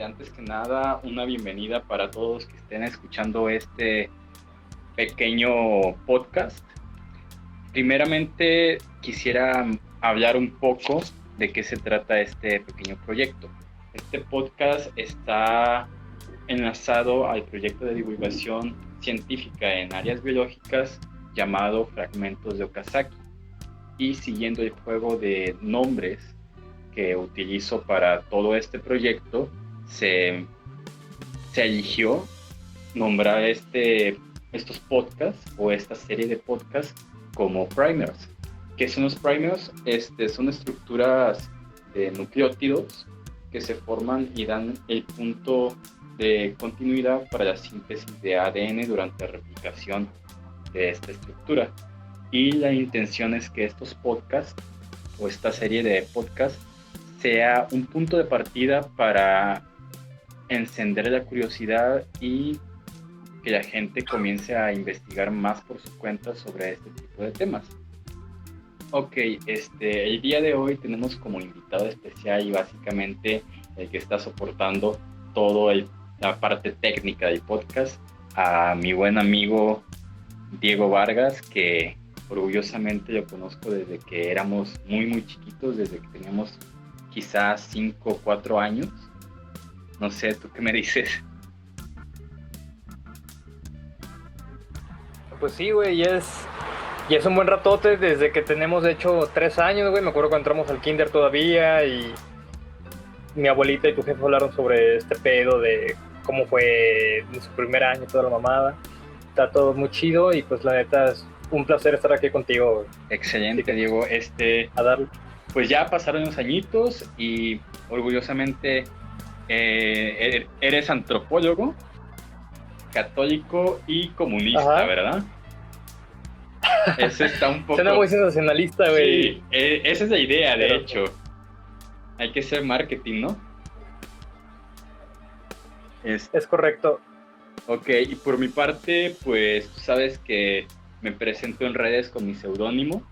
Antes que nada, una bienvenida para todos que estén escuchando este pequeño podcast. Primeramente, quisiera hablar un poco de qué se trata este pequeño proyecto. Este podcast está enlazado al proyecto de divulgación científica en áreas biológicas llamado Fragmentos de Okazaki. Y siguiendo el juego de nombres que utilizo para todo este proyecto, se eligió nombrar estos podcasts o esta serie de podcasts como primers. ¿Qué son los primers? Son estructuras de nucleótidos que se forman y dan el punto de continuidad para la síntesis de ADN durante la replicación de esta estructura. Y la intención es que estos podcasts o esta serie de podcasts sea un punto de partida para encender la curiosidad y que la gente comience a investigar más por su cuenta sobre este tipo de temas. Ok, el día de hoy tenemos como invitado especial y básicamente el que está soportando toda la parte técnica del podcast a mi buen amigo Diego Vargas, que orgullosamente lo conozco desde que éramos muy chiquitos, desde que teníamos quizás 5 o 4 años. No sé, ¿tú qué me dices? Pues sí, güey, ya es un buen ratote desde que tenemos, de hecho, 3 años, güey. Me acuerdo cuando entramos al kinder todavía y mi abuelita y tu jefe hablaron sobre este pedo de cómo fue en su primer año, toda la mamada. Está todo muy chido y pues la neta es un placer estar aquí contigo, güey. Excelente, Diego. A darle. Pues ya pasaron unos añitos y orgullosamente eres antropólogo, católico y comunista. Ajá. ¿Verdad? Eso está un poco... Suena muy sensacionalista, güey. Sí, esa es la idea, de hecho. Hay que hacer marketing, ¿no? Es correcto. Ok, y por mi parte, pues tú sabes que me presento en redes con mi seudónimo.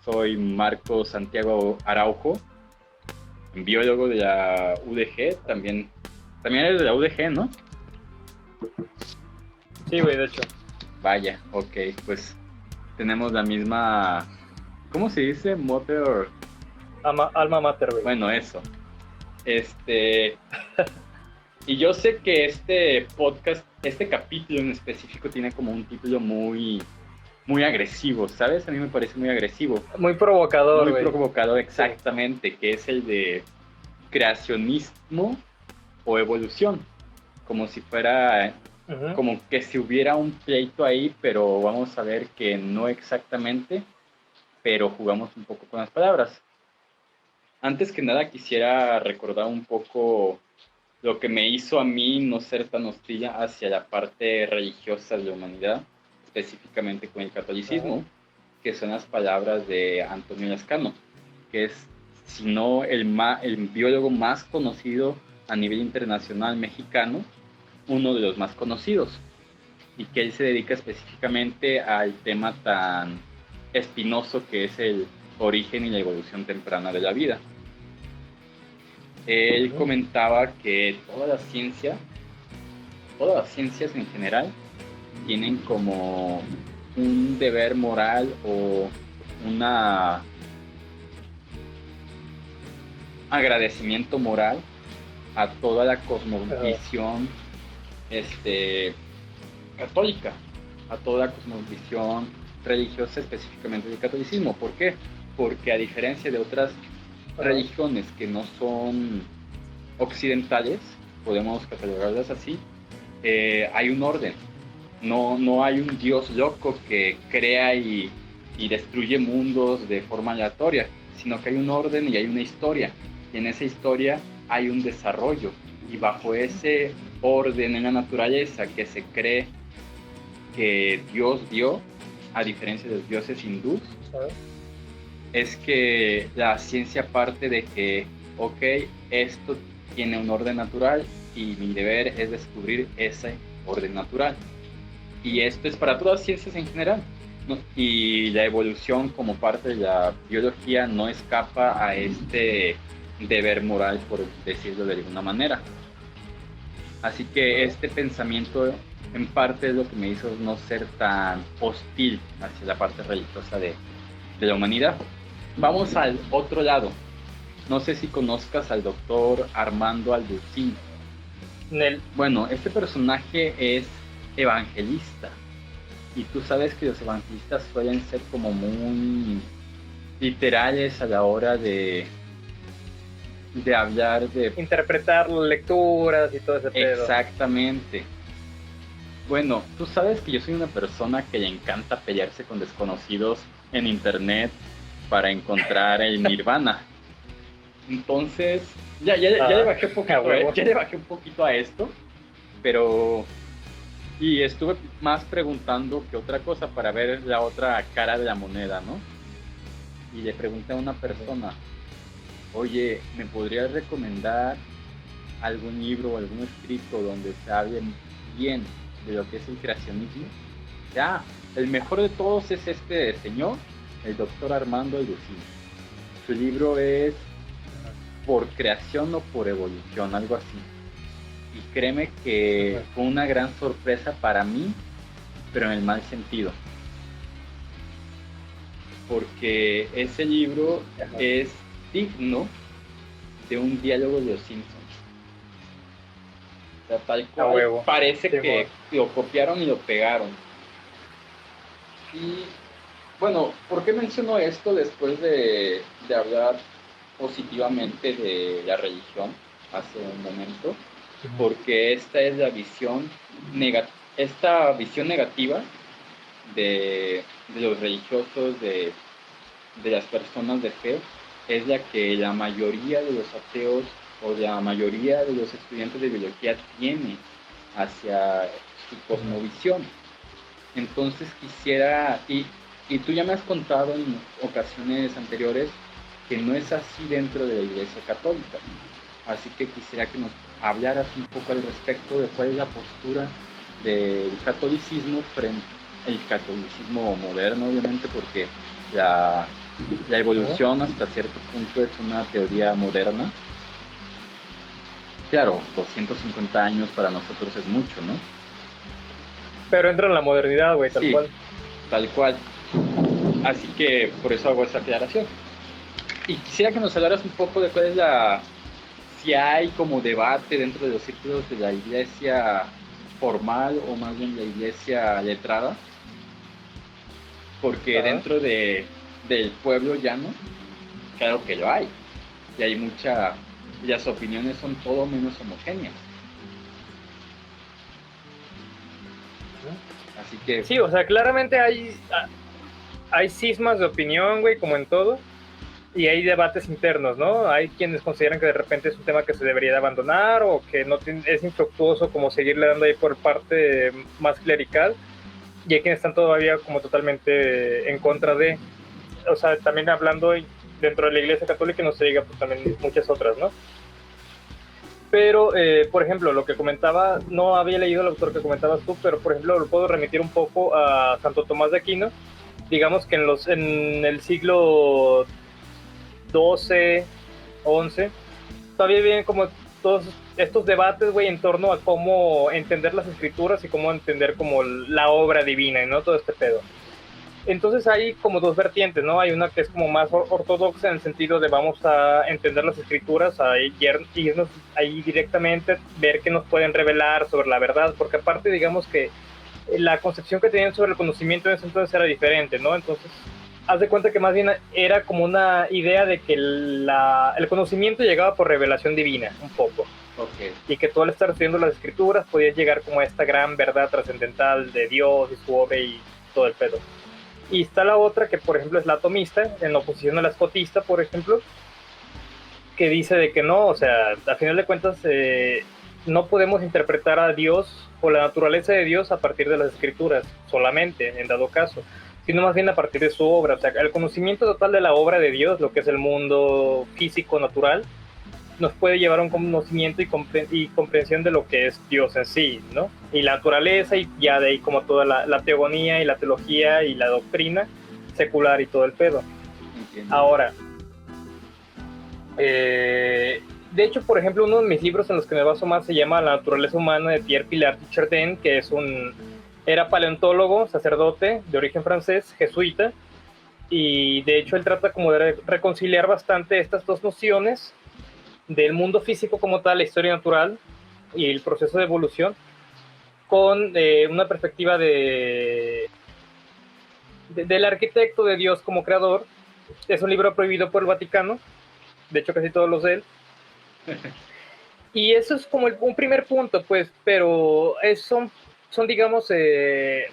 Soy Marco Santiago Araujo, biólogo de la UDG. También eres de la UDG, ¿no? Sí, güey, de hecho. Vaya, ok, pues tenemos la misma... ¿Cómo se dice? Mother... Alma mater, güey. Bueno, eso. Y yo sé que este podcast, este capítulo en específico tiene como un título muy agresivo, ¿sabes? A mí me parece muy agresivo. Muy provocador, Muy provocador, exactamente, sí. Que es el de creacionismo o evolución. Como si fuera... Uh-huh. Como que si hubiera un pleito ahí, pero vamos a ver que no exactamente, pero jugamos un poco con las palabras. Antes que nada quisiera recordar un poco lo que me hizo a mí no ser tan hostil hacia la parte religiosa de la humanidad, específicamente con el catolicismo, que son las palabras de Antonio Lascano, que es, si no el biólogo más conocido a nivel internacional mexicano, uno de los más conocidos, y que él se dedica específicamente al tema tan espinoso que es el origen y la evolución temprana de la vida. Él comentaba que todas las ciencias en general, tienen como un deber moral o una agradecimiento moral a toda la cosmovisión católica, a toda la cosmovisión religiosa, específicamente del catolicismo. ¿Por qué? Porque a diferencia de otras religiones que no son occidentales, podemos catalogarlas así, hay un orden. No hay un Dios loco que crea y destruye mundos de forma aleatoria, sino que hay un orden y hay una historia, y en esa historia hay un desarrollo, y bajo ese orden en la naturaleza que se cree que Dios dio, a diferencia de los dioses hindús, es que la ciencia parte de que, ok, esto tiene un orden natural y mi deber es descubrir ese orden natural. Y esto es para todas las ciencias en general, ¿no? Y la evolución como parte de la biología no escapa a este deber moral, por decirlo de alguna manera. Así que este pensamiento en parte es lo que me hizo no ser tan hostil hacia la parte religiosa de la humanidad. Vamos al otro lado. No sé si conozcas al doctor Armando Alducín. Bueno, este personaje es evangelista. Y tú sabes que los evangelistas suelen ser como muy literales a la hora de hablar de... interpretar lecturas y todo ese pedo. Exactamente. Bueno, tú sabes que yo soy una persona que le encanta pelearse con desconocidos en internet para encontrar el nirvana. Entonces, ya le bajé un poquito a esto, pero... Y estuve más preguntando que otra cosa para ver la otra cara de la moneda, ¿no? Y le pregunté a una persona, oye, ¿me podrías recomendar algún libro o algún escrito donde se hable bien de lo que es el creacionismo? Ya, el mejor de todos es este señor, el doctor Armando Alducín. Su libro es Por creación o por evolución, algo así. Y créeme que fue una gran sorpresa para mí, pero en el mal sentido. Porque ese libro es digno de un diálogo de los Simpsons. O sea, tal cual parece que lo copiaron y lo pegaron. Y bueno, ¿por qué menciono esto después de hablar positivamente de la religión hace un momento? Porque esta es la visión negativa de los religiosos, de las personas de fe, es la que la mayoría de los ateos o la mayoría de los estudiantes de biología tiene hacia su cosmovisión. Entonces quisiera, y tú ya me has contado en ocasiones anteriores que no es así dentro de la Iglesia Católica. Así que quisiera que nos hablaras un poco al respecto de cuál es la postura del catolicismo frente al catolicismo moderno, obviamente, porque la evolución hasta cierto punto es una teoría moderna. Claro, 250 años para nosotros es mucho, ¿no? Pero entra en la modernidad, güey, tal cual. Tal cual. Así que por eso hago esa aclaración. Y quisiera que nos hablaras un poco de cuál es si hay como debate dentro de los círculos de la iglesia formal o más bien la iglesia letrada, porque dentro del pueblo llano, claro que lo hay, y hay las opiniones son todo menos homogéneas. Así que... Sí, o sea, claramente hay cismas de opinión, güey, como en todo. Y hay debates internos, ¿no? Hay quienes consideran que de repente es un tema que se debería de abandonar o que no es infructuoso como seguirle dando ahí por parte más clerical. Y hay quienes están todavía como totalmente en contra de... O sea, también hablando dentro de la Iglesia Católica no se diga pues también muchas otras, ¿no? Pero, por ejemplo, lo que comentaba, no había leído el autor que comentabas tú, pero por ejemplo lo puedo remitir un poco a Santo Tomás de Aquino. Digamos que en el siglo 12, 11, todavía vienen como todos estos debates, güey, en torno a cómo entender las escrituras y cómo entender como la obra divina, ¿no? Todo este pedo. Entonces hay como dos vertientes, ¿no? Hay una que es como más ortodoxa en el sentido de vamos a entender las escrituras, a irnos ahí directamente, ver qué nos pueden revelar sobre la verdad, porque aparte digamos que la concepción que tenían sobre el conocimiento en ese entonces era diferente, ¿no? Entonces haz de cuenta que más bien era como una idea de que el conocimiento llegaba por revelación divina, un poco. Okay. Y que tú al estar estudiando las escrituras podías llegar como a esta gran verdad trascendental de Dios y su obra y todo el pedo. Y está la otra que, por ejemplo, es la atomista, en oposición a la escotista, por ejemplo, que dice de que no, o sea, a final de cuentas no podemos interpretar a Dios o la naturaleza de Dios a partir de las escrituras solamente, en dado caso, sino más bien a partir de su obra. O sea, el conocimiento total de la obra de Dios, lo que es el mundo físico, natural, nos puede llevar a un conocimiento y comprensión de lo que es Dios en sí, ¿no? Y la naturaleza, y ya de ahí como toda la teogonía y la teología y la doctrina secular y todo el pedo. Entiendo. Ahora, De hecho, por ejemplo, uno de mis libros en los que me baso más se llama La naturaleza humana, de Pierre Pilar de Chardin, que era paleontólogo, sacerdote de origen francés, jesuita, y de hecho él trata como de reconciliar bastante estas dos nociones del mundo físico como tal, la historia natural y el proceso de evolución, con una perspectiva del arquitecto, de Dios como creador. Es un libro prohibido por el Vaticano, de hecho casi todos los de él. Y eso es como un primer punto, pues, pero son digamos,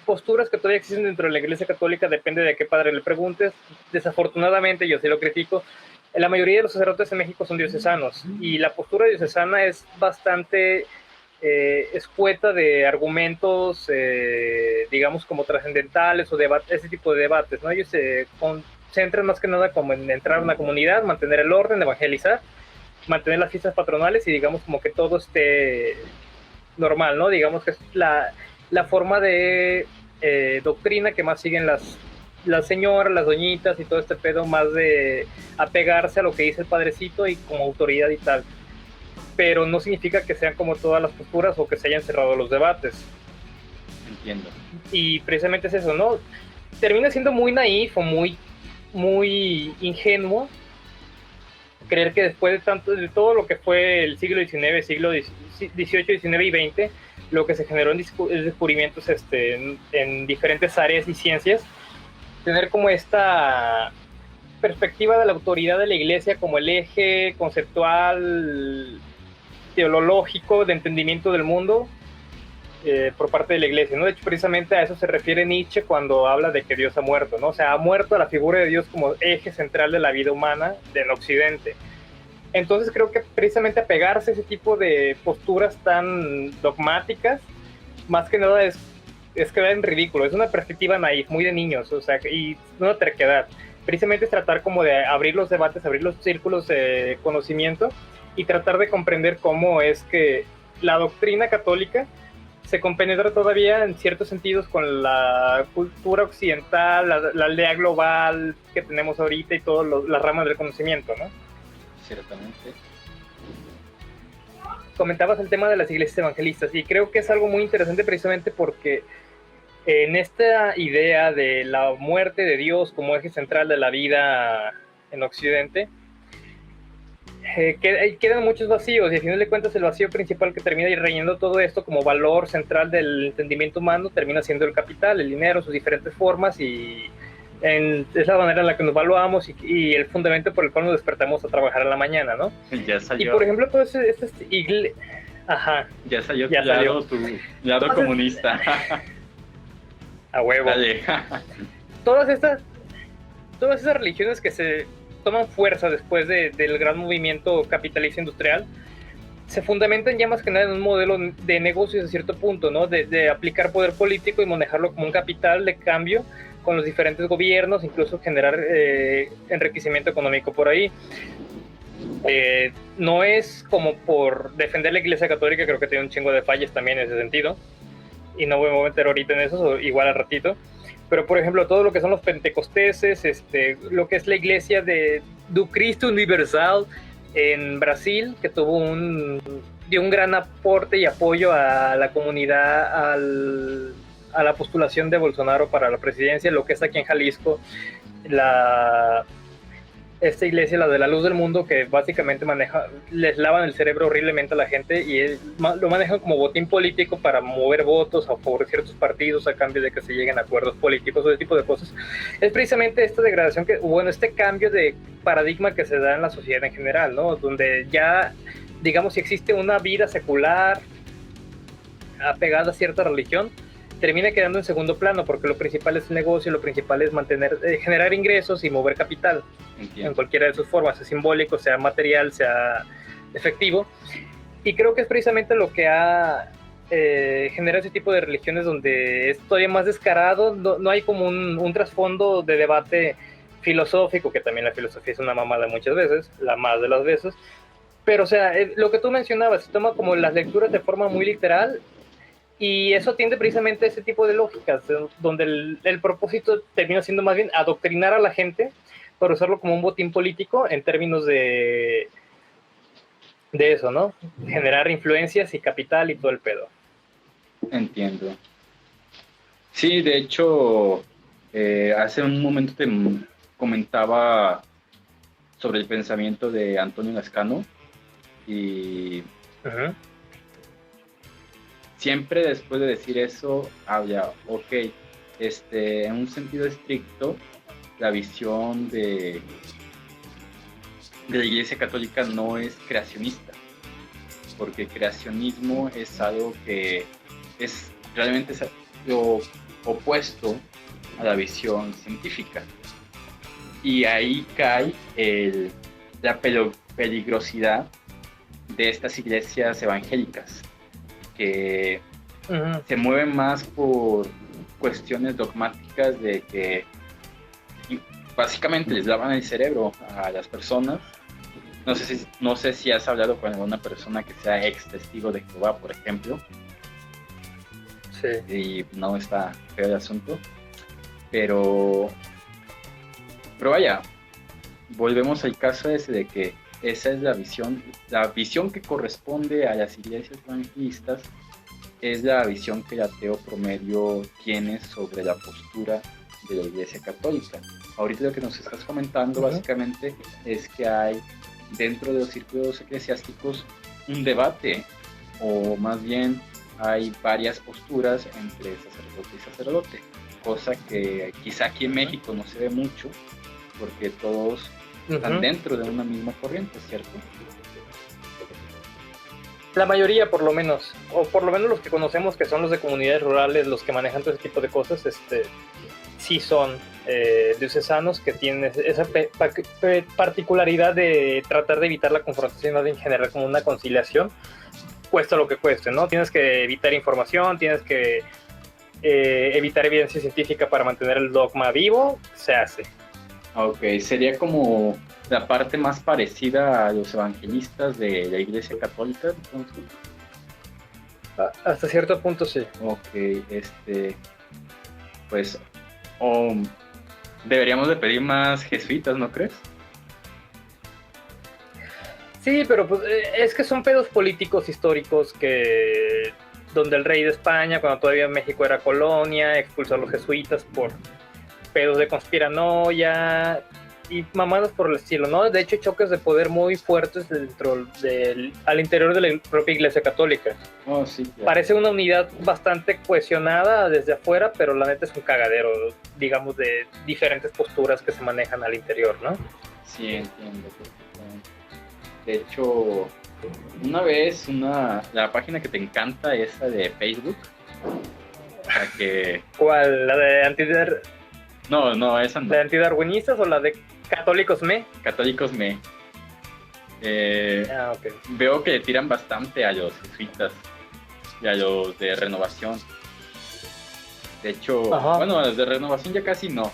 posturas que todavía existen dentro de la Iglesia Católica, depende de qué padre le preguntes. Desafortunadamente, yo sí lo critico, la mayoría de los sacerdotes en México son diocesanos, y la postura diocesana es bastante escueta de argumentos, digamos, como trascendentales o ese tipo de debates, ¿no? Ellos se concentran más que nada como en entrar a una comunidad, mantener el orden, evangelizar, mantener las fiestas patronales y digamos como que todo esté normal, ¿no? Digamos que es la forma de doctrina que más siguen las señoras, las doñitas y todo este pedo, más de apegarse a lo que dice el padrecito y como autoridad y tal. Pero no significa que sean como todas las posturas o que se hayan cerrado los debates. Entiendo. Y precisamente es eso, ¿no? Termina siendo muy naif o muy ingenuo creer que después de todo lo que fue el siglo XIX, siglo XVIII, XIX y XX, lo que se generó en descubrimientos en diferentes áreas y ciencias, tener como esta perspectiva de la autoridad de la Iglesia como el eje conceptual, teológico, de entendimiento del mundo por parte de la Iglesia, ¿no? De hecho, precisamente a eso se refiere Nietzsche cuando habla de que Dios ha muerto, ¿no? O sea, ha muerto la figura de Dios como eje central de la vida humana del Occidente. Entonces creo que precisamente apegarse a ese tipo de posturas tan dogmáticas, más que nada es quedar en ridículo, es una perspectiva naif, muy de niños, o sea, y una terquedad. Precisamente es tratar como de abrir los debates, abrir los círculos de conocimiento y tratar de comprender cómo es que la doctrina católica se compenetra todavía en ciertos sentidos con la cultura occidental, la aldea global que tenemos ahorita y todas las ramas del conocimiento, ¿no? Ciertamente. Comentabas el tema de las iglesias evangelistas y creo que es algo muy interesante precisamente porque en esta idea de la muerte de Dios como eje central de la vida en Occidente, quedan muchos vacíos y al final de cuentas el vacío principal que termina rellenando todo esto como valor central del entendimiento humano termina siendo el capital, el dinero, sus diferentes formas y es la manera en la que nos evaluamos y el fundamento por el cual nos despertamos a trabajar a la mañana, ¿no? Ya salió. Y por ejemplo todo Ajá. Ya salió tu lado comunista. A huevo. Dale. Todas esas religiones que se toman fuerza después del gran movimiento capitalista industrial se fundamentan ya más que nada en un modelo de negocios a cierto punto, ¿no? De aplicar poder político y manejarlo como un capital de cambio con los diferentes gobiernos, incluso generar enriquecimiento económico por ahí. No es como por defender la Iglesia Católica, creo que tiene un chingo de fallas también en ese sentido, y no voy a meter ahorita en eso, igual al ratito. Pero, por ejemplo, todo lo que son los pentecosteses, lo que es la iglesia do Cristo Universal en Brasil, que dio un gran aporte y apoyo a la comunidad, a la postulación de Bolsonaro para la presidencia, lo que es aquí en Jalisco, esta iglesia, la de la Luz del Mundo, que básicamente les lavan el cerebro horriblemente a la gente y lo manejan como botín político para mover votos a favor de ciertos partidos a cambio de que se lleguen a acuerdos políticos o ese tipo de cosas. Es precisamente esta degradación este cambio de paradigma que se da en la sociedad en general, ¿no? Donde ya, digamos, si existe una vida secular apegada a cierta religión, termina quedando en segundo plano porque lo principal es el negocio, lo principal es generar ingresos y mover capital. Entiendo. En cualquiera de sus formas, sea simbólico, sea material, sea efectivo. Y creo que es precisamente lo que ha generado ese tipo de religiones donde es todavía más descarado, no hay como un trasfondo de debate filosófico, que también la filosofía es una mamada muchas veces, la más de las veces, pero o sea, lo que tú mencionabas, se toma como las lecturas de forma muy literal. Y eso tiende precisamente a ese tipo de lógicas, donde el propósito termina siendo más bien adoctrinar a la gente para usarlo como un botín político en términos de eso, ¿no? Generar influencias y capital y todo el pedo. Entiendo. Sí, de hecho, hace un momento te comentaba sobre el pensamiento de Antonio Lascano y siempre después de decir eso había, ok, en un sentido estricto, la visión de la Iglesia Católica no es creacionista, porque el creacionismo es algo que es realmente lo opuesto a la visión científica. Y ahí cae la peligrosidad de estas iglesias evangélicas, que se mueven más por cuestiones dogmáticas de que básicamente les lavan el cerebro a las personas. No sé si has hablado con alguna persona que sea ex testigo de Jehová, por ejemplo. Sí. Y no está feo el asunto. Pero vaya, volvemos al caso ese de que esa es la visión que corresponde a las iglesias evangelistas, es la visión que el ateo promedio tiene sobre la postura de la Iglesia Católica. Ahorita lo que nos estás comentando básicamente es que hay dentro de los círculos eclesiásticos un debate, o más bien hay varias posturas entre sacerdote y sacerdote, cosa que quizá aquí en México no se ve mucho, porque todos están dentro de una misma corriente, ¿cierto? La mayoría, por lo menos, o por lo menos los que conocemos, que son los de comunidades rurales, los que manejan todo ese tipo de cosas, sí son diocesanos que tienen esa particularidad de tratar de evitar la confrontación, en general como una conciliación, cuesta lo que cueste, ¿no? Tienes que evitar información, tienes que evitar evidencia científica para mantener el dogma vivo, se hace. Ok, sería como la parte más parecida a los evangelistas de la Iglesia Católica, entonces. Hasta cierto punto sí. Ok, pues deberíamos de pedir más jesuitas, ¿no crees? Sí, pero pues, es que son pedos políticos históricos donde el rey de España, cuando todavía México era colonia, expulsó a los jesuitas por pedos de conspiranoia y mamadas por el estilo, ¿no? De hecho, hay choques de poder muy fuertes al interior de la propia Iglesia Católica. Oh, sí, claro. Parece una unidad bastante cohesionada desde afuera, pero la neta es un cagadero, digamos, de diferentes posturas que se manejan al interior, ¿no? Sí, entiendo. De hecho, una vez, la página que te encanta, esa de Facebook, la que... ¿Cuál? ¿La de No, esa no. ¿La de antidarwinistas o la de Católicos Me? Católicos Me. Okay. Veo que le tiran bastante a los jesuitas y a los de Renovación. De hecho, bueno, a los de Renovación ya casi no.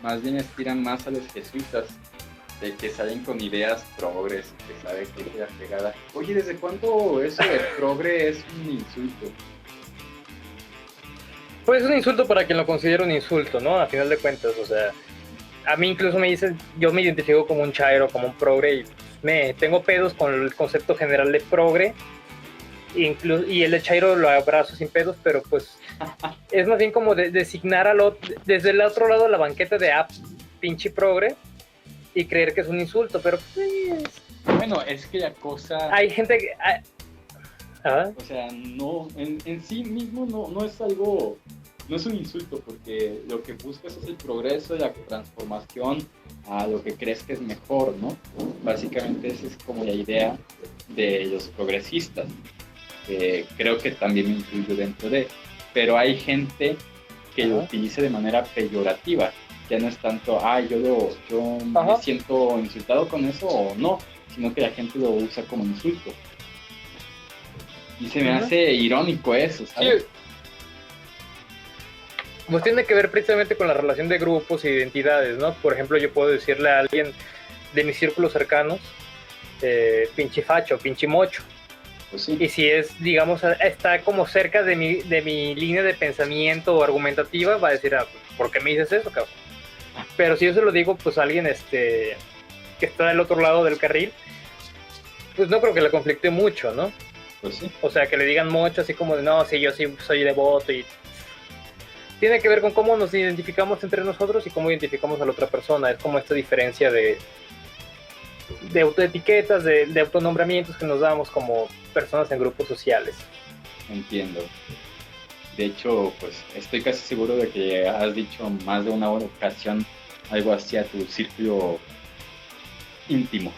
Más bien tiran más a los jesuitas, de que salen con ideas progres, que sabe que es la pegada. Oye, ¿desde cuándo eso de progre es un insulto? Pues es un insulto para quien lo considera un insulto, ¿no? A final de cuentas, o sea, a mí incluso me dicen, yo me identifico como un chairo, como un progre, y tengo pedos con el concepto general de progre, y el de chairo lo abrazo sin pedos, pero pues es más bien como designar desde el otro lado de la banqueta de pinche progre, y creer que es un insulto, pero pues... Bueno, es que la cosa... Hay gente que... O sea, no, en sí mismo no es algo, no es un insulto, porque lo que buscas es el progreso, la transformación a lo que crees que es mejor, ¿no? Básicamente esa es como la idea de los progresistas, que creo que también me incluyo dentro de, pero hay gente que lo utiliza de manera peyorativa, ya no es tanto, yo me siento insultado con eso o no, sino que la gente lo usa como insulto. Y se me hace irónico eso, ¿sabes? Sí. Pues tiene que ver precisamente con la relación de grupos y identidades, ¿no? Por ejemplo, yo puedo decirle a alguien de mis círculos cercanos, pinche facho, pinche mocho. Pues sí. Y si digamos, está como cerca de mi línea de pensamiento o argumentativa, va a decir, ¿por qué me dices eso, cabrón? Pero si yo se lo digo, pues a alguien que está del otro lado del carril, pues no creo que le conflicte mucho, ¿no? Pues sí. O sea, que le digan mucho así como de, no, sí, yo sí soy devoto y... Tiene que ver con cómo nos identificamos entre nosotros y cómo identificamos a la otra persona. Es como esta diferencia de autoetiquetas, de autonombramientos que nos damos como personas en grupos sociales. Entiendo. De hecho, pues estoy casi seguro de que has dicho más de una ocasión algo así a tu círculo íntimo.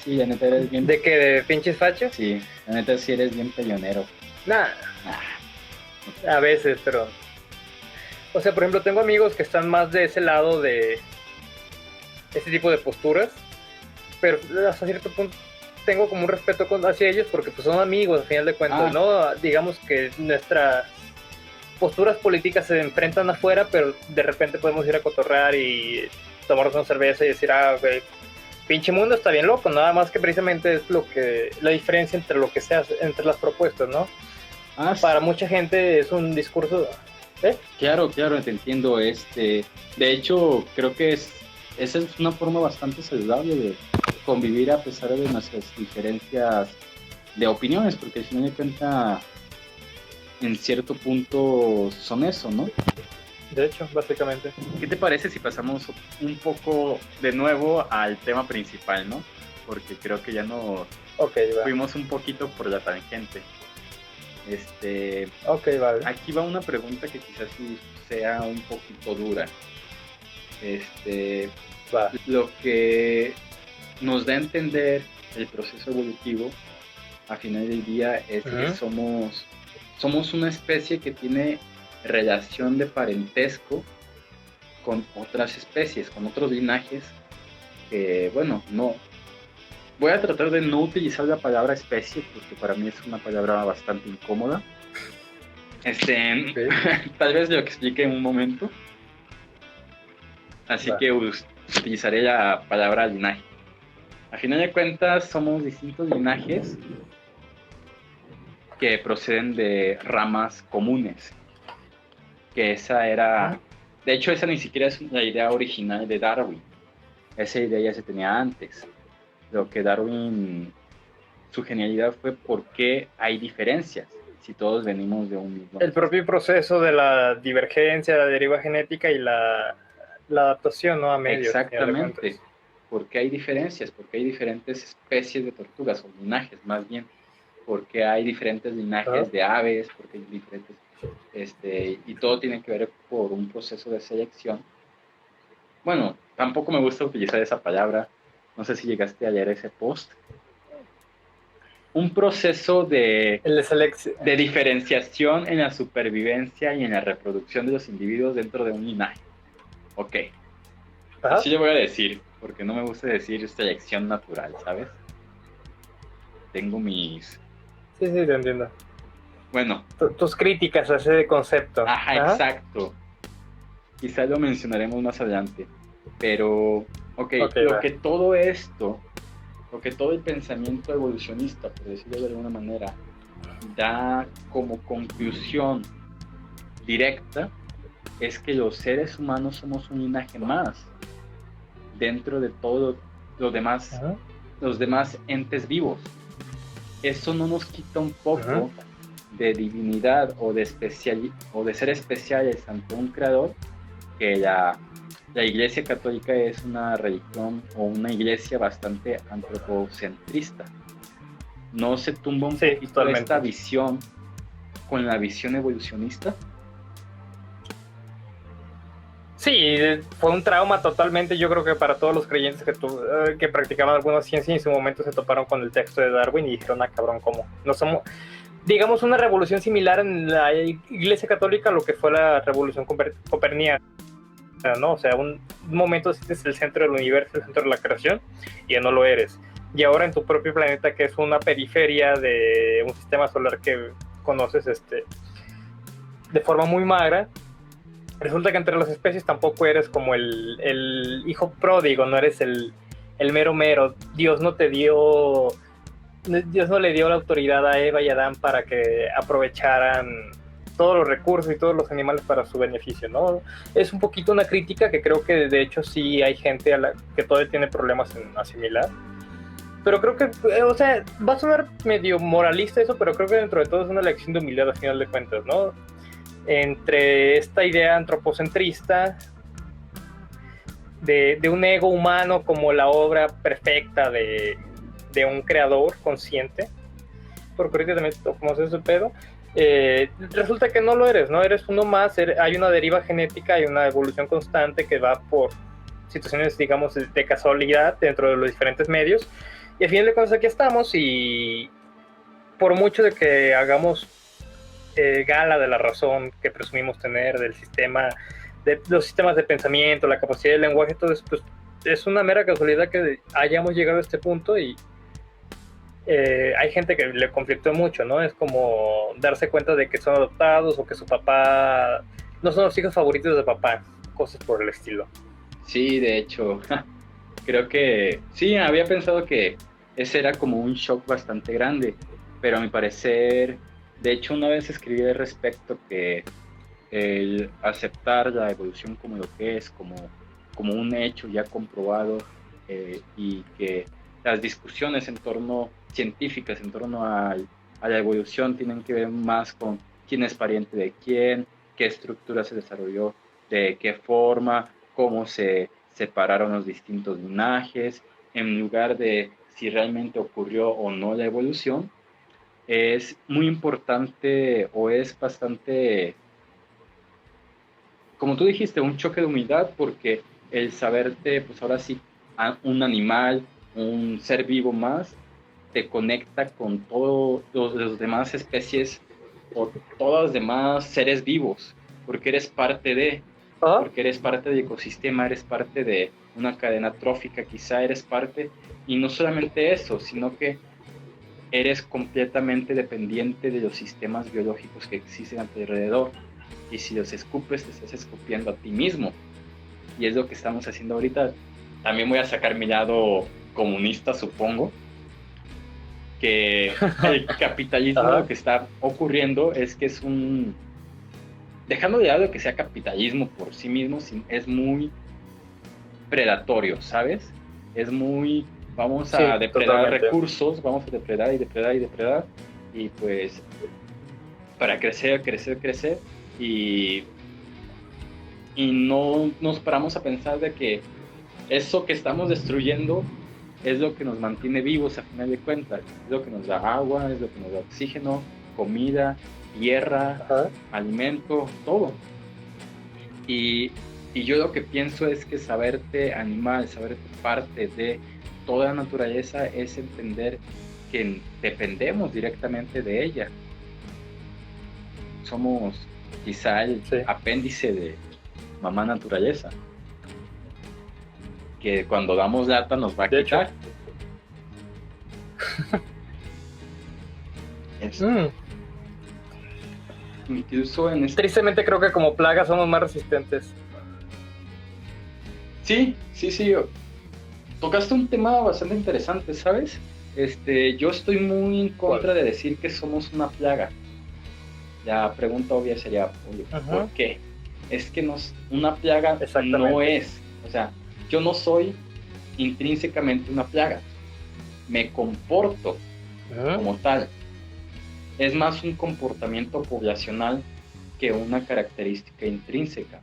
Sí, la neta eres bien... ¿De qué? ¿De pinches fachos? Sí, la neta sí eres bien peleonero. Nah, a veces, pero... O sea, por ejemplo, tengo amigos que están más de ese lado de este tipo de posturas, pero hasta cierto punto tengo como un respeto hacia ellos porque pues son amigos, al final de cuentas, ¿no? Digamos que nuestras posturas políticas se enfrentan afuera, pero de repente podemos ir a cotorrear y tomarnos una cerveza y decir, güey, pinche mundo está bien loco, nada más que precisamente es la diferencia entre lo que se hace, entre las propuestas, ¿no? Para mucha gente es un discurso... Claro, te entiendo. De hecho, creo que esa es una forma bastante saludable de convivir a pesar de nuestras diferencias de opiniones, porque al final de cuentas, en cierto punto son eso, ¿no? De hecho, básicamente. ¿Qué te parece si pasamos un poco de nuevo al tema principal, ¿no? Porque creo que ya nos fuimos un poquito por la tangente. Vale. Aquí va una pregunta que quizás sí sea un poquito dura. Lo que nos da a entender el proceso evolutivo a final del día es que somos una especie que tiene relación de parentesco con otras especies, con otros linajes que, bueno, no... Voy a tratar de no utilizar la palabra especie porque para mí es una palabra bastante incómoda. Tal vez lo explique en un momento. Así que utilizaré la palabra linaje. A final de cuentas, somos distintos linajes que proceden de ramas comunes. Que esa era... De hecho, esa ni siquiera es la idea original de Darwin. Esa idea ya se tenía antes. Lo que Darwin, su genialidad fue por qué hay diferencias, si todos venimos de un mismo... El propio proceso de la divergencia, la deriva genética y la adaptación, ¿no? A medios. Exactamente. ¿Por qué hay diferencias? ¿Por qué hay diferentes especies de tortugas, o linajes más bien? ¿Por qué hay diferentes linajes de aves? ¿Por qué hay diferentes... y todo tiene que ver por un proceso de selección. Bueno, tampoco me gusta utilizar esa palabra. No sé si llegaste a leer ese post. Un proceso de diferenciación en la supervivencia y en la reproducción de los individuos dentro de un linaje. Ok. Así le voy a decir, porque no me gusta decir selección natural, ¿sabes? Tengo mis... Sí, te entiendo. Bueno. Tus críticas a ese concepto. Ajá, exacto. Quizás lo mencionaremos más adelante. Pero... lo que todo esto, lo que todo el pensamiento evolucionista, por decirlo de alguna manera, da como conclusión directa, es que los seres humanos somos un linaje más dentro de todo los demás entes vivos. Eso no nos quita un poco de divinidad o de ser especiales ante un creador, que la Iglesia Católica es una religión o una iglesia bastante antropocentrista. ¿No se tumba un poquito esta visión con la visión evolucionista? Sí, fue un trauma totalmente, yo creo que para todos los creyentes que practicaban alguna ciencia y en su momento se toparon con el texto de Darwin y dijeron, cabrón, ¿cómo? No somos... Digamos una revolución similar en la Iglesia Católica a lo que fue la revolución copernicana, ¿no? O sea, un momento sientes el centro del universo, el centro de la creación, y ya no lo eres. Y ahora en tu propio planeta, que es una periferia de un sistema solar que conoces de forma muy magra, resulta que entre las especies tampoco eres como el hijo pródigo, no eres el mero. Dios no le dio la autoridad a Eva y a Adán para que aprovecharan todos los recursos y todos los animales para su beneficio, ¿no? Es un poquito una crítica que creo que de hecho sí hay gente que todavía tiene problemas en asimilar. Pero creo que, o sea, va a sonar medio moralista eso, pero creo que dentro de todo es una lección de humildad al final de cuentas, ¿no? Entre esta idea antropocentrista de un ego humano como la obra perfecta de un creador consciente, porque ahorita también tocamos ese pedo, resulta que no lo eres, ¿no? Eres uno más, hay una deriva genética, hay una evolución constante que va por situaciones, digamos, de casualidad dentro de los diferentes medios, y al final de cuentas aquí estamos, y por mucho de que hagamos gala de la razón que presumimos tener, del sistema, de los sistemas de pensamiento, la capacidad del lenguaje, todo eso, pues es una mera casualidad que hayamos llegado a este punto, y hay gente que le conflictó mucho, ¿no? Es como darse cuenta de que son adoptados o que su papá no son los hijos favoritos de papá, cosas por el estilo. Sí, de hecho, creo que sí, había pensado que ese era como un shock bastante grande, pero a mi parecer, de hecho una vez escribí al respecto que el aceptar la evolución como lo que es, como un hecho ya comprobado, y que las discusiones científicas en torno a la evolución tienen que ver más con quién es pariente de quién, qué estructura se desarrolló, de qué forma, cómo se separaron los distintos linajes, en lugar de si realmente ocurrió o no la evolución. Es muy importante, o es bastante, como tú dijiste, un choque de humildad, porque el saberte, pues ahora sí, un animal, un ser vivo más, te conecta con todos los demás especies o todos los demás seres vivos, porque eres parte de, porque eres parte del ecosistema, eres parte de una cadena trófica, quizá eres parte, y no solamente eso, sino que eres completamente dependiente de los sistemas biológicos que existen a tu alrededor, y si los escupes, te estás escupiendo a ti mismo, y es lo que estamos haciendo ahorita. También voy a sacar mi lado comunista, supongo, que el capitalismo lo que está ocurriendo es que es dejando de lado que sea capitalismo por sí mismo, es muy predatorio, ¿sabes? Es muy, vamos a depredar totalmente recursos, vamos a depredar y depredar y depredar, y pues para crecer, y no nos paramos a pensar de que eso que estamos destruyendo es lo que nos mantiene vivos a final de cuentas, es lo que nos da agua, es lo que nos da oxígeno, comida, tierra, alimento, todo. Y yo lo que pienso es que saberte animal, saberte parte de toda la naturaleza, es entender que dependemos directamente de ella. Somos quizá el apéndice de mamá naturaleza, que cuando damos lata nos va a quitar. Incluso tristemente creo que como plaga somos más resistentes. Sí. Tocaste un tema bastante interesante, ¿sabes? Yo estoy muy en contra de decir que somos una plaga. La pregunta obvia sería, ¿por qué? Es que una plaga no es, o sea, yo no soy intrínsecamente una plaga, me comporto como tal. Es más un comportamiento poblacional que una característica intrínseca.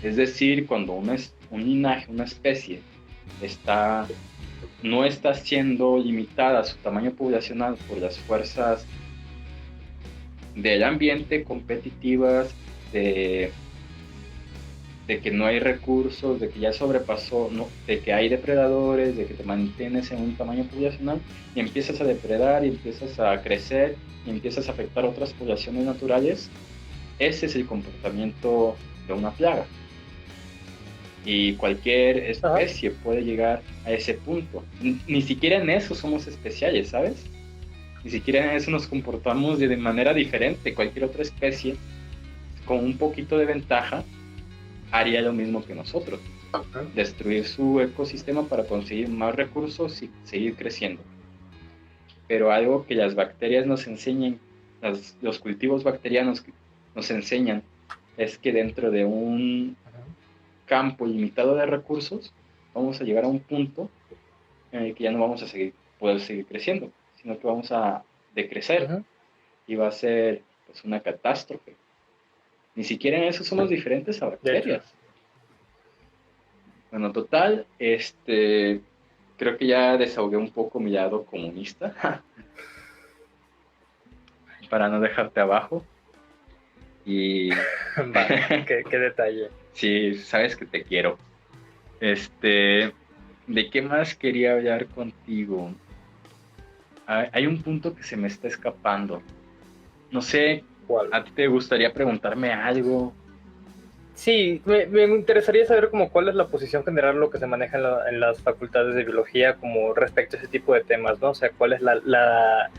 Es decir, cuando un linaje, una especie, no está siendo limitada a su tamaño poblacional por las fuerzas del ambiente competitivas, de que no hay recursos, de que ya sobrepasó, de que hay depredadores, de que te mantienes en un tamaño poblacional y empiezas a depredar y empiezas a crecer y empiezas a afectar otras poblaciones naturales, ese es el comportamiento de una plaga. Y cualquier especie puede llegar a ese punto. Ni siquiera en eso somos especiales, ¿sabes? Ni siquiera en eso nos comportamos de manera diferente. Cualquier otra especie, con un poquito de ventaja, haría lo mismo que nosotros. Destruir su ecosistema para conseguir más recursos y seguir creciendo. Pero algo que las bacterias nos enseñan los cultivos bacterianos que nos enseñan es que dentro de un campo limitado de recursos vamos a llegar a un punto en el que ya no vamos a poder seguir creciendo, sino que vamos a decrecer y va a ser pues una catástrofe. Ni siquiera en eso somos diferentes a bacterias. Bueno, total, creo que ya desahogué un poco mi lado comunista para no dejarte abajo. Y vale, qué detalle. Sí, sabes que te quiero. ¿De qué más quería hablar contigo? Hay un punto que se me está escapando. No sé, ¿cuál? ¿A ti te gustaría preguntarme algo? Sí, me interesaría saber como cuál es la posición general, lo que se maneja en las facultades de biología como respecto a ese tipo de temas, ¿no? O sea, cuál es la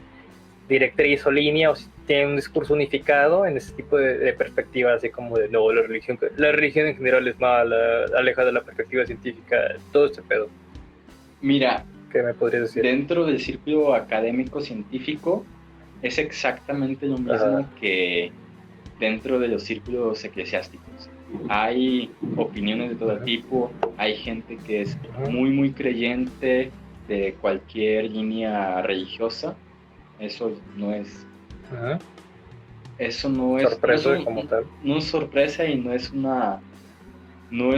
directriz o línea, o si tiene un discurso unificado en ese tipo de perspectivas, así como de no, la religión en general es mala, aleja de la perspectiva científica, todo este pedo. Mira, ¿qué me podrías decir? Dentro del círculo académico científico es exactamente lo mismo que dentro de los círculos eclesiásticos. Hay opiniones de todo tipo, hay gente que es muy, muy creyente de cualquier línea religiosa. Eso no es... Eso no es... sorpresa como tal. No es sorpresa y no es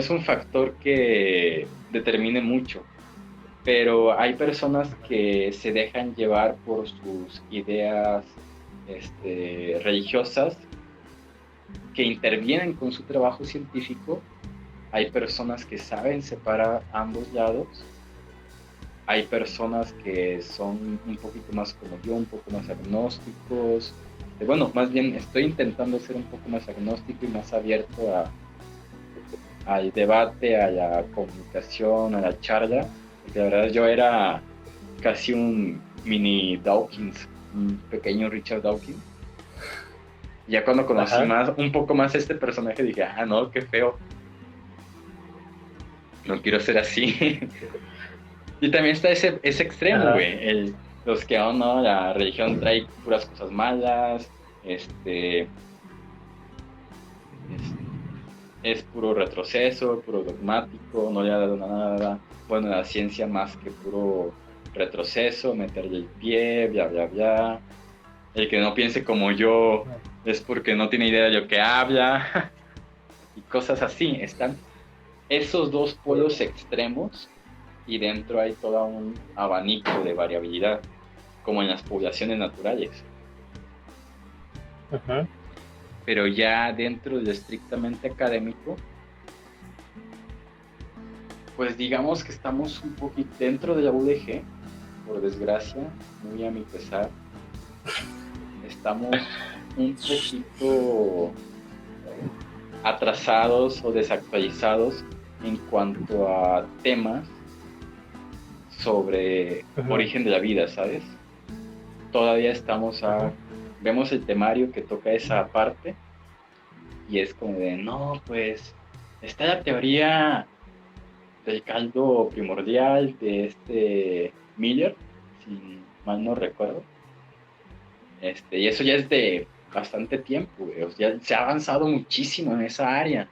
un factor que determine mucho. Pero hay personas que se dejan llevar por sus ideas religiosas, que intervienen con su trabajo científico. Hay personas que saben separar ambos lados. Hay personas que son un poquito más como yo, un poco más agnósticos. Bueno, más bien estoy intentando ser un poco más agnóstico y más abierto al debate, a la comunicación, a la charla. Porque la verdad yo era casi un mini Dawkins, un pequeño Richard Dawkins. Ya cuando conocí un poco más este personaje dije, no, qué feo. No quiero ser así. Y también está ese extremo, güey. Los que, no, la religión trae puras cosas malas. Es puro retroceso, puro dogmático, no le ha dado nada. Bueno, la ciencia más que puro retroceso, meterle el pie, bla, bla, bla. El que no piense como yo es porque no tiene idea de lo que habla. Y cosas así. Están esos dos polos extremos y dentro hay todo un abanico de variabilidad, como en las poblaciones naturales. Pero ya dentro de lo estrictamente académico, pues digamos que estamos un poquito dentro de la UDG, por desgracia, muy a mi pesar, estamos un poquito atrasados o desactualizados en cuanto a temas sobre origen de la vida, ¿sabes? Todavía vemos el temario que toca esa parte y es como de, no, pues está la teoría del caldo primordial de Miller, si mal no recuerdo. Y eso ya es de bastante tiempo, güey. O sea, se ha avanzado muchísimo en esa área.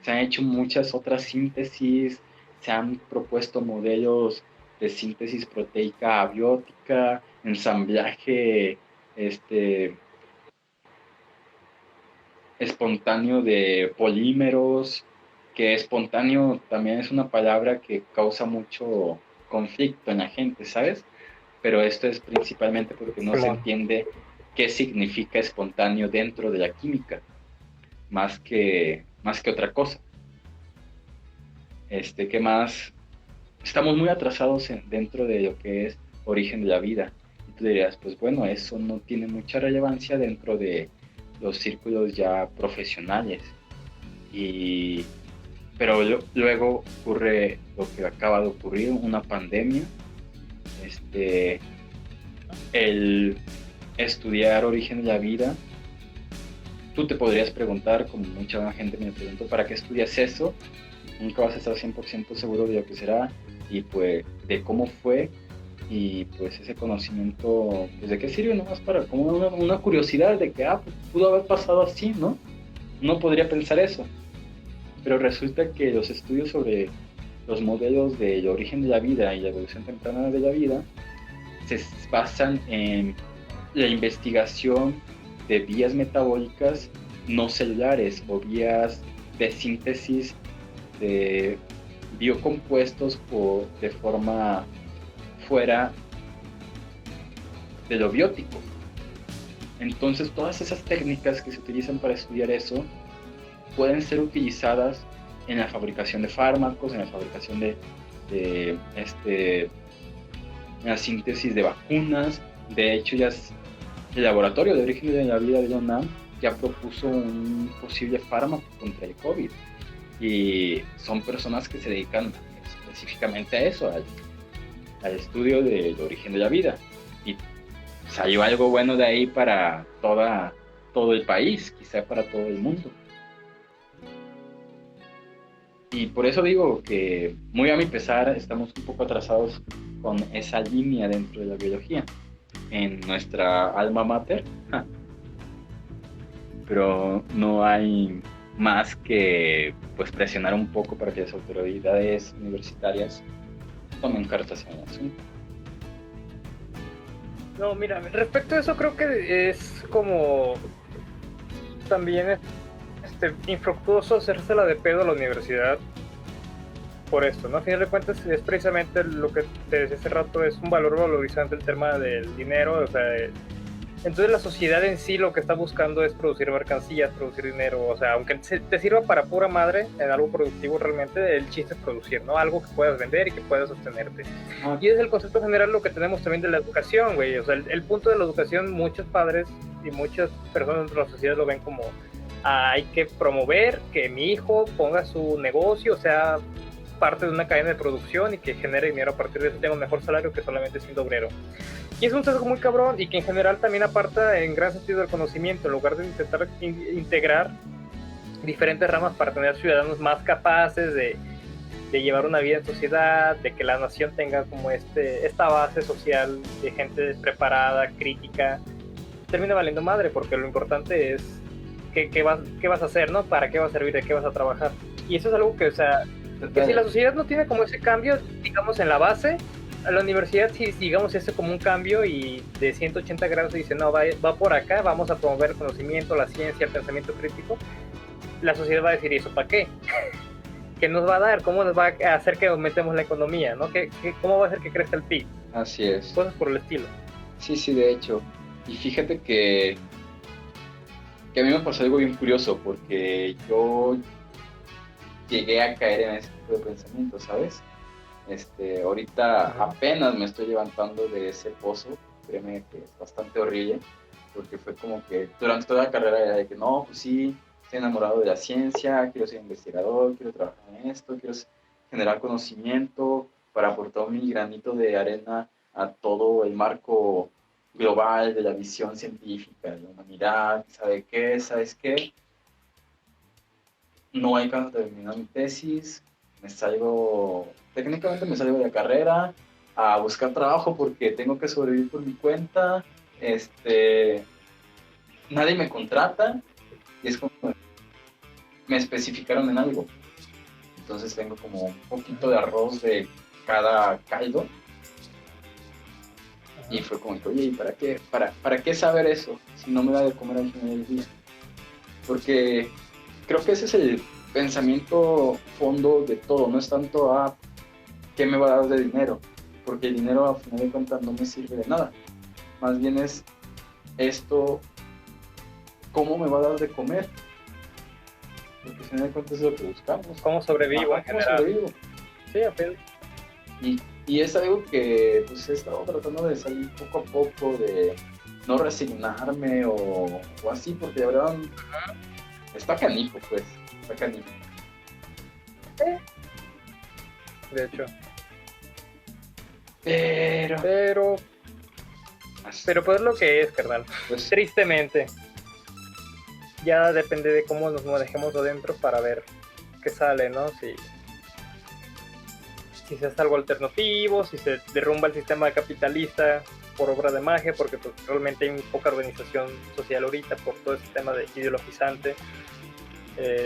Se han hecho muchas otras síntesis, se han propuesto modelos de síntesis proteica abiótica, ensamblaje espontáneo de polímeros, que espontáneo también es una palabra que causa mucho conflicto en la gente, ¿sabes? Pero esto es principalmente porque no se entiende qué significa espontáneo dentro de la química, más que otra cosa. ¿Qué más? Estamos muy atrasados dentro de lo que es origen de la vida. Y tú dirías, pues bueno, eso no tiene mucha relevancia dentro de los círculos ya profesionales. Pero luego ocurre lo que acaba de ocurrir, una pandemia. El estudiar origen de la vida, tú te podrías preguntar, como mucha gente me preguntó, ¿para qué estudias eso? Nunca vas a estar 100% seguro de lo que será y pues de cómo fue y pues ese conocimiento, pues ¿de qué sirve? Nomás para como una curiosidad de que, pues, pudo haber pasado así, ¿no? Uno podría pensar eso, pero resulta que los estudios sobre los modelos del origen de la vida y la evolución temprana de la vida se basan en la investigación de vías metabólicas no celulares o vías de síntesis de biocompuestos de forma fuera de lo biótico. Entonces todas esas técnicas que se utilizan para estudiar eso pueden ser utilizadas en la fabricación de fármacos, en la fabricación en la síntesis de vacunas. De hecho, el laboratorio de origen de la vida de la UNAM ya propuso un posible fármaco contra el COVID. Y son personas que se dedican específicamente a eso, al estudio del origen de la vida. Y salió algo bueno de ahí para todo el país, quizá para todo el mundo. Y por eso digo que, muy a mi pesar, estamos un poco atrasados con esa línea dentro de la biología, en nuestra alma mater. Pero no hay más que pues presionar un poco para que las autoridades universitarias tomen cartas en el asunto. No, mira, respecto a eso creo que es como también infructuoso hacérsela de pedo a la universidad por esto, ¿no? A final de cuentas es precisamente lo que te decía hace rato, es un valor valorizante el tema del dinero, o sea, entonces la sociedad en sí lo que está buscando es producir mercancías, producir dinero, o sea, aunque te sirva para pura madre en algo productivo realmente, el chiste es producir, ¿no? Algo que puedas vender y que puedas sostenerte. Y es el concepto general lo que tenemos también de la educación, güey, o sea, el punto de la educación, muchos padres y muchas personas de la sociedad lo ven como hay que promover que mi hijo ponga su negocio, o sea, parte de una cadena de producción y que genere dinero a partir de eso, tenga un mejor salario que solamente siendo obrero. Y es un sesgo muy cabrón y que en general también aparta en gran sentido del conocimiento, en lugar de intentar integrar diferentes ramas para tener ciudadanos más capaces de llevar una vida en sociedad, de que la nación tenga como esta base social de gente preparada, crítica, termina valiendo madre, porque lo importante es qué vas a hacer, ¿no? ¿Para qué va a servir? ¿De qué vas a trabajar? Y eso es algo que, o sea, que si la sociedad no tiene como ese cambio, digamos, en la base, a la universidad, si digamos ese como un cambio y de 180 grados dice, no, va por acá, vamos a promover el conocimiento, la ciencia, el pensamiento crítico, la sociedad va a decir, ¿y eso para qué? ¿Qué nos va a dar? ¿Cómo nos va a hacer que aumentemos la economía? ¿No? ¿Cómo va a hacer que crezca el PIB? Así es. Cosas por el estilo. Sí, de hecho. Y fíjate que a mí me pasó algo bien curioso, porque yo llegué a caer en ese tipo de pensamiento, ¿sabes? Ahorita apenas me estoy levantando de ese pozo, créeme que es bastante horrible, porque fue como que durante toda la carrera era de que no, pues sí, estoy enamorado de la ciencia, quiero ser investigador, quiero trabajar en esto, quiero generar conocimiento para aportar mi granito de arena a todo el marco global de la visión científica, de la humanidad, ¿sabes qué? No hay cuando terminar mi tesis, técnicamente me salgo de la carrera a buscar trabajo porque tengo que sobrevivir por mi cuenta, nadie me contrata y es como me especificaron en algo, entonces tengo como un poquito de arroz de cada caldo y fue como que, oye, ¿y para qué saber eso si no me da de comer al final del día? Porque creo que ese es el pensamiento fondo de todo, no es tanto qué me va a dar de dinero, porque el dinero a final de cuentas no me sirve de nada, más bien es esto, cómo me va a dar de comer, porque al final de cuentas es lo que buscamos. ¿Cómo sobrevivo en general? Sobrevivo. Sí, apenas. Y es algo que pues he estado tratando de salir poco a poco, de no resignarme o así, porque de verdad está canijo, pues. Está canijo. De hecho. Pero pues lo que es, carnal. Pues, tristemente. Ya depende de cómo nos manejemos adentro para ver qué sale, ¿no? si se hace algo alternativo, si se derrumba el sistema capitalista por obra de magia, porque pues, realmente hay muy poca organización social ahorita por todo este tema de ideologizante.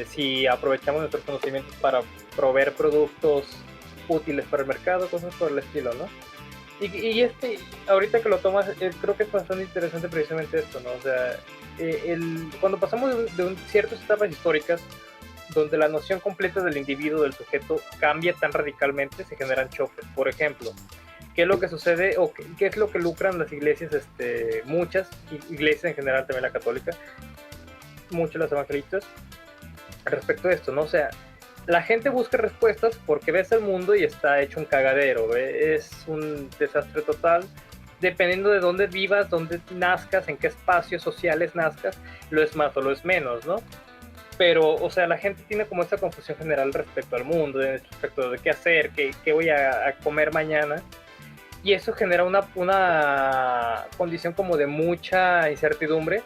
Si aprovechamos nuestros conocimientos para proveer productos útiles para el mercado, cosas por el estilo, ¿no? Y ahorita que lo tomas, creo que es bastante interesante precisamente esto, ¿no? O sea, cuando pasamos de ciertas etapas históricas donde la noción completa del individuo, del sujeto, cambia tan radicalmente, se generan choques. Por ejemplo, ¿qué es lo que sucede o qué es lo que lucran las iglesias, muchas iglesias en general, también la católica, muchas las evangelistas, respecto a esto, ¿no? O sea, la gente busca respuestas porque ves el mundo y está hecho un cagadero, es un desastre total. Dependiendo de dónde vivas, dónde nazcas, en qué espacios sociales nazcas, lo es más o lo es menos, ¿no? Pero, o sea, la gente tiene como esta confusión general respecto al mundo, respecto de qué hacer, qué voy a comer mañana. Y eso genera una condición como de mucha incertidumbre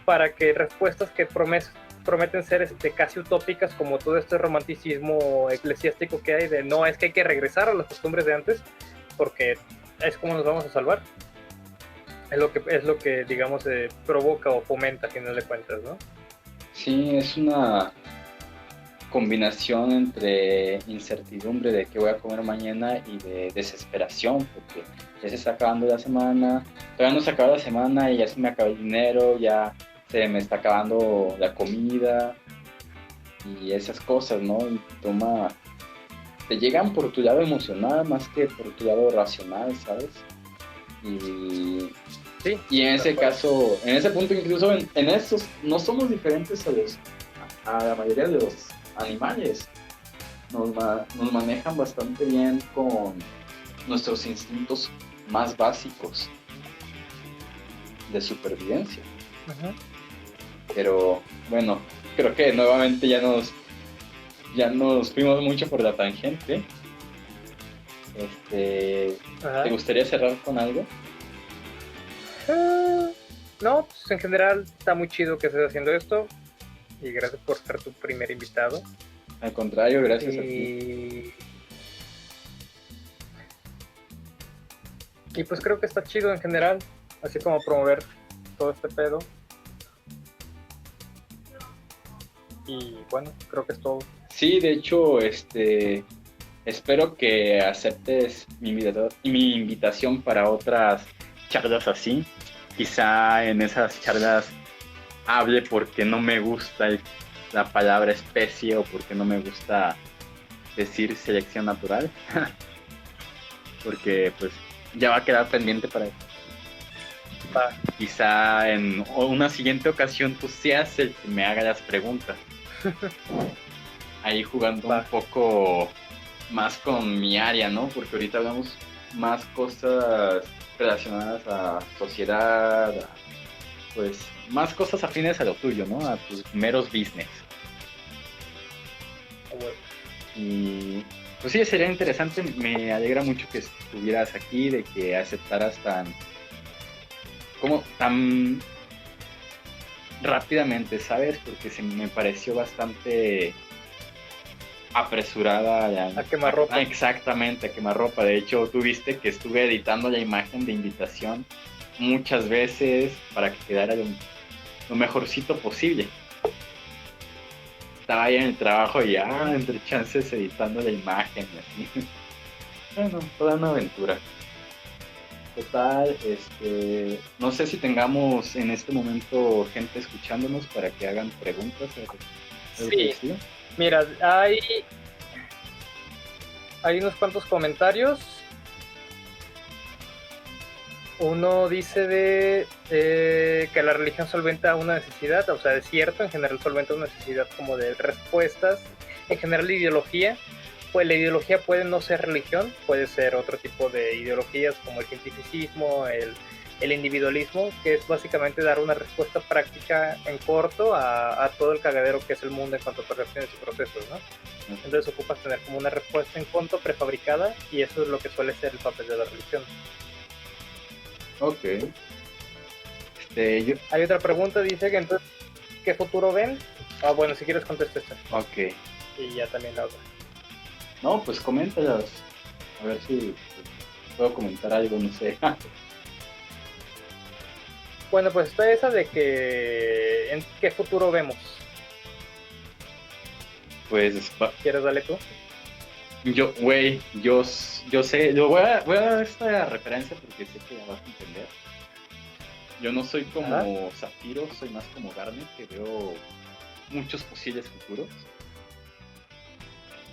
para que respuestas que prometen ser casi utópicas, como todo este romanticismo eclesiástico que hay de no, es que hay que regresar a las costumbres de antes porque es como nos vamos a salvar. Es lo que digamos provoca o fomenta a final de cuentas, ¿no? Sí, es una combinación entre incertidumbre de qué voy a comer mañana y de desesperación, porque ya se está acabando la semana, todavía no se acaba la semana y ya se me acaba el dinero, ya se me está acabando la comida y esas cosas, ¿no? Y te llegan por tu lado emocional más que por tu lado racional, ¿sabes? Y en ese caso, en ese punto incluso en estos no somos diferentes a la mayoría de los animales. Nos manejan bastante bien con nuestros instintos más básicos de supervivencia. Uh-huh. Pero bueno, creo que nuevamente ya nos fuimos mucho por la tangente. ¿Te gustaría cerrar con algo? No, pues en general está muy chido que estés haciendo esto y gracias por ser tu primer invitado. Al contrario, gracias a ti. Y pues creo que está chido en general, así como promover todo este pedo. Y bueno, creo que es todo. Sí, de hecho, espero que aceptes mi invitación para otras charlas así. Quizá en esas charlas hable porque no me gusta la palabra especie o porque no me gusta decir selección natural. Porque pues ya va a quedar pendiente para eso. Quizá en una siguiente ocasión tú seas el que me haga las preguntas. Ahí jugando un poco más con mi área, ¿no? Porque ahorita hablamos más cosas relacionadas a sociedad, pues más cosas afines a lo tuyo, ¿no? A tus meros business. Y pues sí, sería interesante. Me alegra mucho que estuvieras aquí, de que aceptaras tan rápidamente, ¿sabes? Porque me pareció bastante apresurada a quemarropa. Exactamente, a quemarropa. De hecho, tú viste que estuve editando la imagen de invitación muchas veces para que quedara lo mejorcito posible. Estaba ahí en el trabajo y entre chances editando la imagen y así. Bueno, toda una aventura. Total, no sé si tengamos en este momento gente escuchándonos para que hagan preguntas. Sí, mira, hay unos cuantos comentarios. Uno dice que la religión solventa una necesidad, o sea, es cierto, en general solventa una necesidad como de respuestas, en general de ideología. Pues la ideología puede no ser religión, puede ser otro tipo de ideologías como el cientificismo, el individualismo, que es básicamente dar una respuesta práctica en corto a todo el cagadero que es el mundo en cuanto a percepciones y procesos, ¿no? Entonces ocupas tener como una respuesta en corto prefabricada y eso es lo que suele ser el papel de la religión. Ok. Hay otra pregunta, dice que entonces, ¿qué futuro ven? Bueno, si quieres contesta esta. Ok. Y ya también la otra. No, pues coméntalas. A ver si puedo comentar algo, no sé. Bueno, pues está esa de que en qué futuro vemos. Pues ¿Quieres darle tú? yo sé, voy a dar esta referencia porque sé que la vas a entender. Yo no soy como Zafiro, soy más como Garnet, que veo muchos posibles futuros.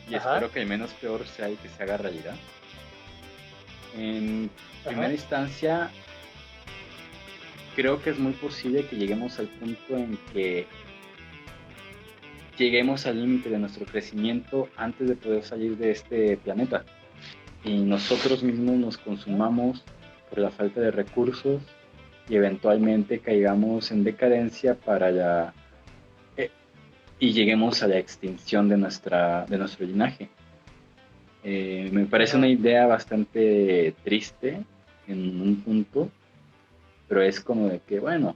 Y espero que el menos peor sea el que se haga realidad. En primera instancia, creo que es muy posible que lleguemos al punto en que lleguemos al límite de nuestro crecimiento antes de poder salir de este planeta. Y nosotros mismos nos consumamos por la falta de recursos y eventualmente caigamos en decadencia y lleguemos a la extinción de nuestro linaje. Me parece una idea bastante triste en un punto, pero es como de que, bueno,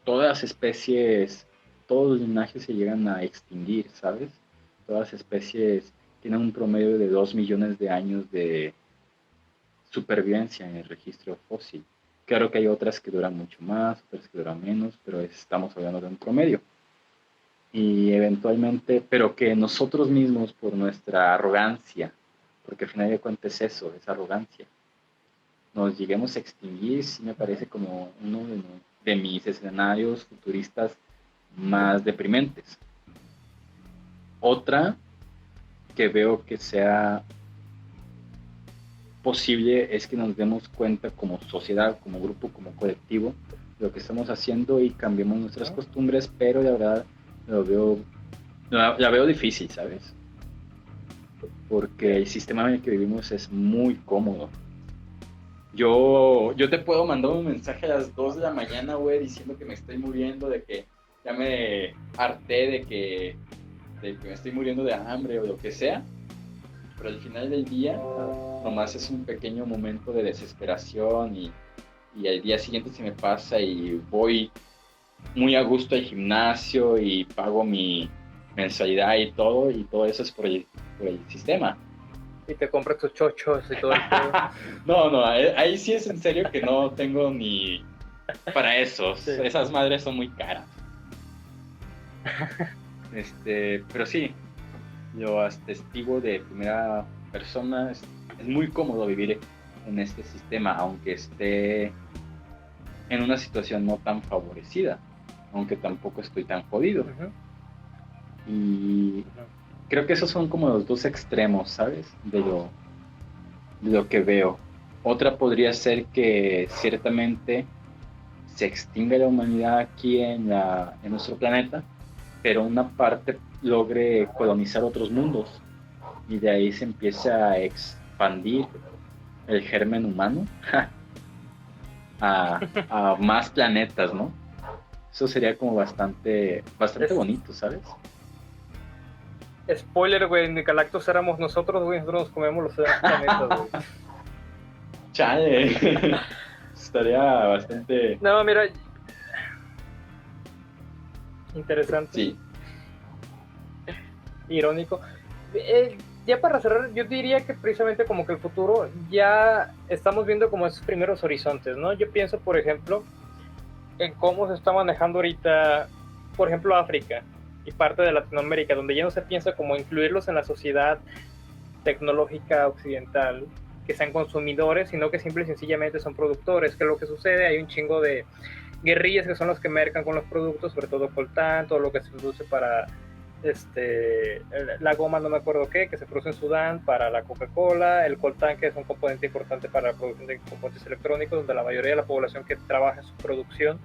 todas las especies, todos los linajes se llegan a extinguir, ¿sabes? Todas las especies tienen un promedio de 2 millones de años de supervivencia en el registro fósil. Claro que hay otras que duran mucho más, otras que duran menos, pero estamos hablando de un promedio. Y eventualmente, pero que nosotros mismos por nuestra arrogancia, porque al final de cuentas es eso, es arrogancia, nos lleguemos a extinguir, sí me parece como uno de mis escenarios futuristas más deprimentes. Otra que veo que sea posible es que nos demos cuenta como sociedad, como grupo, como colectivo, de lo que estamos haciendo y cambiemos nuestras costumbres, pero la verdad la veo difícil, ¿sabes? Porque el sistema en el que vivimos es muy cómodo. Yo te puedo mandar un mensaje a las 2 de la mañana, güey, diciendo que me estoy muriendo, de que ya me harté de que me estoy muriendo de hambre o lo que sea. Pero al final del día, nomás es un pequeño momento de desesperación y al día siguiente se me pasa y voy muy a gusto al gimnasio y pago mi mensualidad y todo eso es por el sistema. Y te compras tus chochos y todo el pedo. No, ahí sí es en serio que no tengo ni para eso. Sí. Esas madres son muy caras. Pero sí, yo testigo de primera persona, es muy cómodo vivir en este sistema, aunque esté en una situación no tan favorecida, aunque tampoco estoy tan jodido. Y creo que esos son como los dos extremos, ¿sabes? De lo que veo. Otra podría ser que ciertamente se extinga la humanidad aquí en nuestro planeta, pero una parte logre colonizar otros mundos y de ahí se empieza a expandir el germen humano a más planetas, ¿no? Eso sería como bastante bonito, ¿sabes? Spoiler, güey, en Galactus éramos nosotros, güey, nosotros nos comemos los planetas, güey. Chale. Estaría bastante... No, mira... Interesante. Sí. Irónico. Ya para cerrar, yo diría que precisamente como que el futuro ya estamos viendo como esos primeros horizontes, ¿no? Yo pienso, por ejemplo, en cómo se está manejando ahorita, por ejemplo, África y parte de Latinoamérica, donde ya no se piensa como incluirlos en la sociedad tecnológica occidental, que sean consumidores, sino que simple y sencillamente son productores. ¿Qué es lo que sucede? Hay un chingo de guerrillas que son los que mercan con los productos, sobre todo coltán, todo lo que se produce para la goma, no me acuerdo qué, que se produce en Sudán para la Coca-Cola, el coltán, que es un componente importante para la producción de componentes electrónicos, donde la mayoría de la población que trabaja en su producción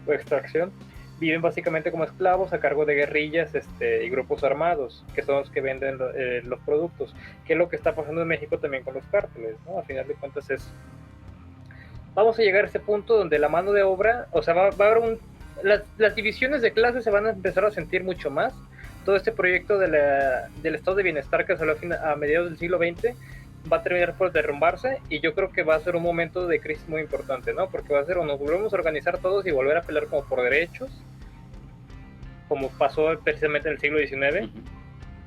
o extracción viven básicamente como esclavos a cargo de guerrillas y grupos armados, que son los que venden los productos, que es lo que está pasando en México también con los cárteles, ¿no? Al final de cuentas vamos a llegar a ese punto donde la mano de obra, o sea, va a haber las divisiones de clases se van a empezar a sentir mucho más. Todo este proyecto del estado de bienestar que salió a mediados del siglo XX va a terminar por derrumbarse, y yo creo que va a ser un momento de crisis muy importante, ¿no? Porque va a ser o nos volvemos a organizar todos y volver a pelear como por derechos, como pasó precisamente en el siglo XIX,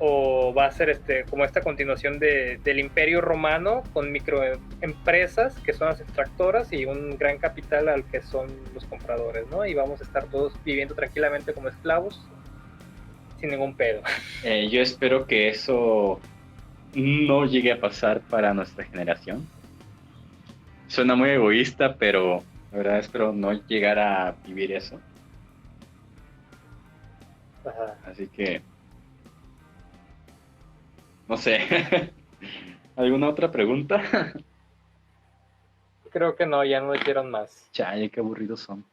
o va a ser como esta continuación del Imperio Romano con microempresas que son las extractoras y un gran capital al que son los compradores, ¿no? Y vamos a estar todos viviendo tranquilamente como esclavos sin ningún pedo. Yo espero que eso no llegue a pasar para nuestra generación. Suena muy egoísta, pero la verdad espero no llegar a vivir eso. Ajá. Así que, no sé. ¿Alguna otra pregunta? Creo que no, ya no hicieron más. Chale, qué aburridos son.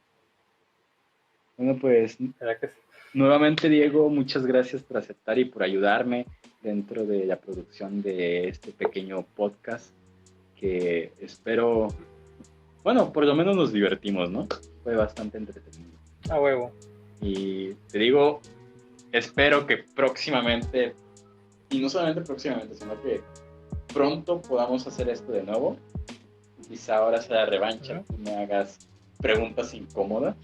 Bueno, pues ¿Verdad que sí? nuevamente, Diego, muchas gracias por aceptar y por ayudarme dentro de la producción de este pequeño podcast que espero, bueno, por lo menos nos divertimos, ¿no? Fue bastante entretenido. A huevo. Y te digo, espero que próximamente, y no solamente próximamente, sino que pronto podamos hacer esto de nuevo. Quizá ahora sea la revancha, tú me hagas preguntas incómodas.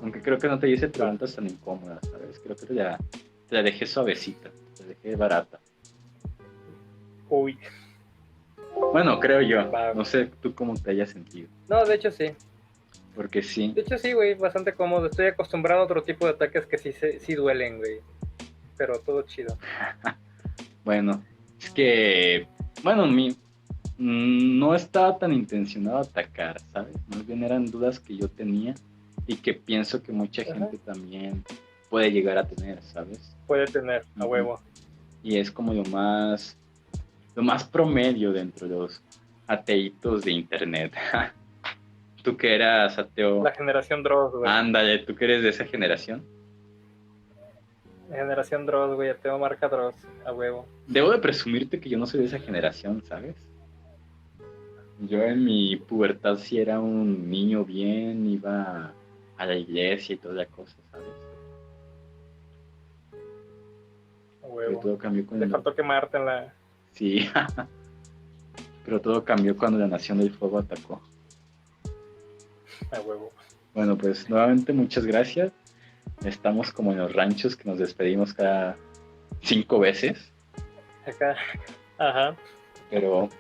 Aunque creo que no te hice preguntas tan incómodas, ¿sabes? Creo que te la dejé suavecita, te la dejé barata. Uy. Bueno, creo yo. No sé tú cómo te hayas sentido. No, de hecho sí. Porque sí. De hecho sí, güey, bastante cómodo. Estoy acostumbrado a otro tipo de ataques que sí duelen, güey. Pero todo chido. Bueno, es que, bueno, no estaba tan intencionado a atacar, ¿sabes? Más bien eran dudas que yo tenía y que pienso que mucha gente también puede llegar a tener, ¿sabes? Puede tener, a huevo. Y es como lo más promedio dentro de los ateitos de internet. Tú que eras ateo. La generación Dross, güey. Ándale, tú que eres de esa generación. La generación Dross, güey, ateo marca Dross, a huevo. Debo de presumirte que yo no soy de esa generación, ¿sabes? Yo en mi pubertad sí era un niño bien, iba a la iglesia y toda la cosa, ¿sabes? A huevo. Pero todo cambió Te faltó quemarte en la... Sí. Pero todo cambió cuando la Nación del Fuego atacó. A huevo. Bueno, pues nuevamente muchas gracias. Estamos como en los ranchos que nos despedimos cada 5 veces. Acá. Ajá. Pero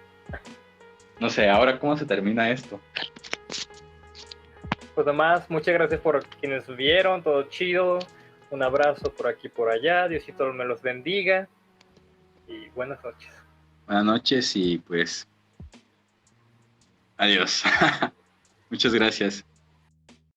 no sé, ahora cómo se termina esto. Pues nomás, muchas gracias por quienes vieron, todo chido. Un abrazo por aquí por allá. Diosito me los bendiga. Y buenas noches. Buenas noches y pues adiós. Muchas gracias.